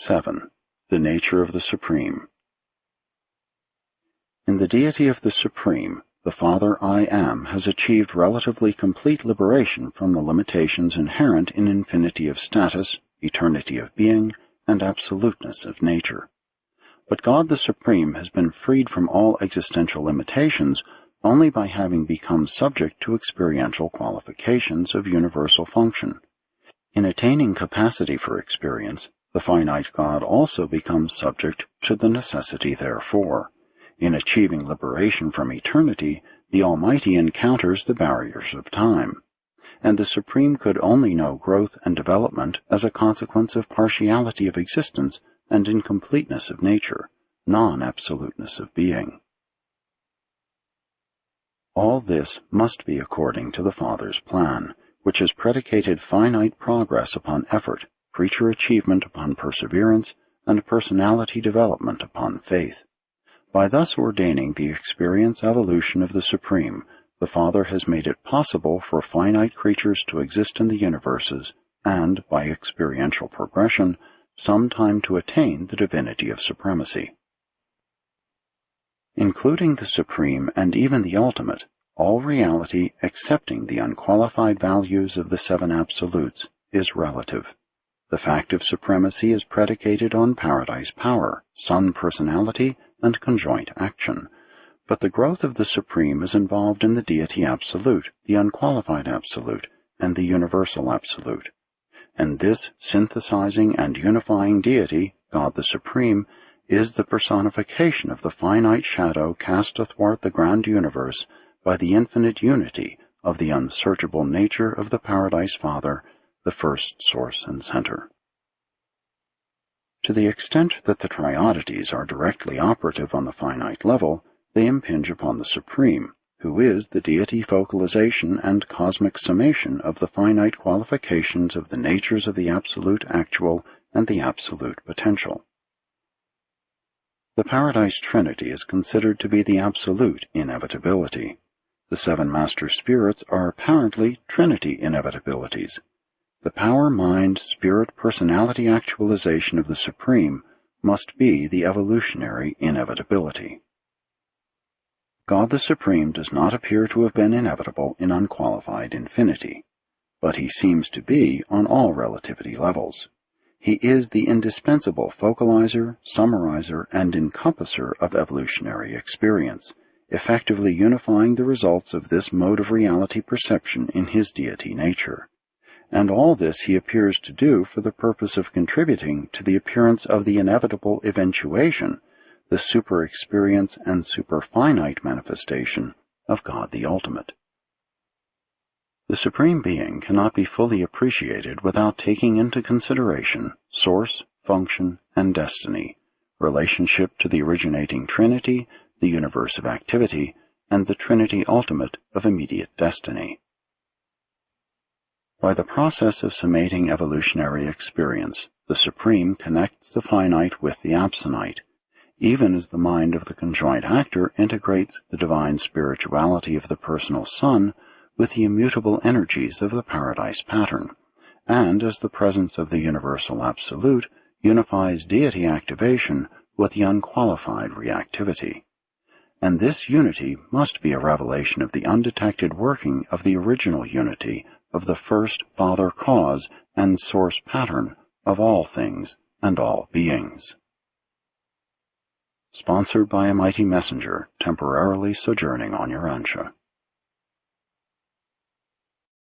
7. The nature of the Supreme. In the deity of the Supreme, the Father I Am has achieved relatively complete liberation from the limitations inherent in infinity of status, eternity of being, and absoluteness of nature. But God the Supreme has been freed from all existential limitations only by having become subject to experiential qualifications of universal function. In attaining capacity for experience, the finite God also becomes subject to the necessity therefor. In achieving liberation from eternity, the Almighty encounters the barriers of time, and the Supreme could only know growth and development as a consequence of partiality of existence and incompleteness of nature, non-absoluteness of being. All this must be according to the Father's plan, which has predicated finite progress upon effort, creature achievement upon perseverance, and personality development upon faith. By thus ordaining the experience evolution of the Supreme, the Father has made it possible for finite creatures to exist in the universes and, by experiential progression, sometime to attain the divinity of supremacy. Including the Supreme and even the Ultimate, all reality excepting the unqualified values of the seven absolutes is relative. The fact of supremacy is predicated on paradise power, sun personality, and conjoint action, but the growth of the Supreme is involved in the deity absolute, the unqualified absolute, and the universal absolute. And this synthesizing and unifying deity, God the Supreme, is the personification of the finite shadow cast athwart the grand universe by the infinite unity of the unsearchable nature of the Paradise Father, the first source and center. To the extent that the triodities are directly operative on the finite level, they impinge upon the Supreme, who is the deity focalization and cosmic summation of the finite qualifications of the natures of the absolute actual and the absolute potential. The Paradise Trinity is considered to be the absolute inevitability. The seven master spirits are apparently Trinity inevitabilities. The power, mind, spirit, personality actualization of the Supreme must be the evolutionary inevitability. God the Supreme does not appear to have been inevitable in unqualified infinity, but he seems to be on all relativity levels. He is the indispensable focalizer, summarizer, and encompasser of evolutionary experience, effectively unifying the results of this mode of reality perception in his deity nature. And all this he appears to do for the purpose of contributing to the appearance of the inevitable eventuation, the super-experience and super-finite manifestation of God the Ultimate. The Supreme Being cannot be fully appreciated without taking into consideration source, function, and destiny, relationship to the originating Trinity, the universe of activity, and the Trinity Ultimate of immediate destiny. By the process of summating evolutionary experience, the Supreme connects the finite with the absonite, even as the mind of the conjoint actor integrates the divine spirituality of the personal Son with the immutable energies of the Paradise pattern, and as the presence of the universal absolute unifies deity activation with the unqualified reactivity. And this unity must be a revelation of the undetected working of the original unity of the first Father cause and source pattern of all things and all beings. Sponsored by a mighty messenger temporarily sojourning on Urantia.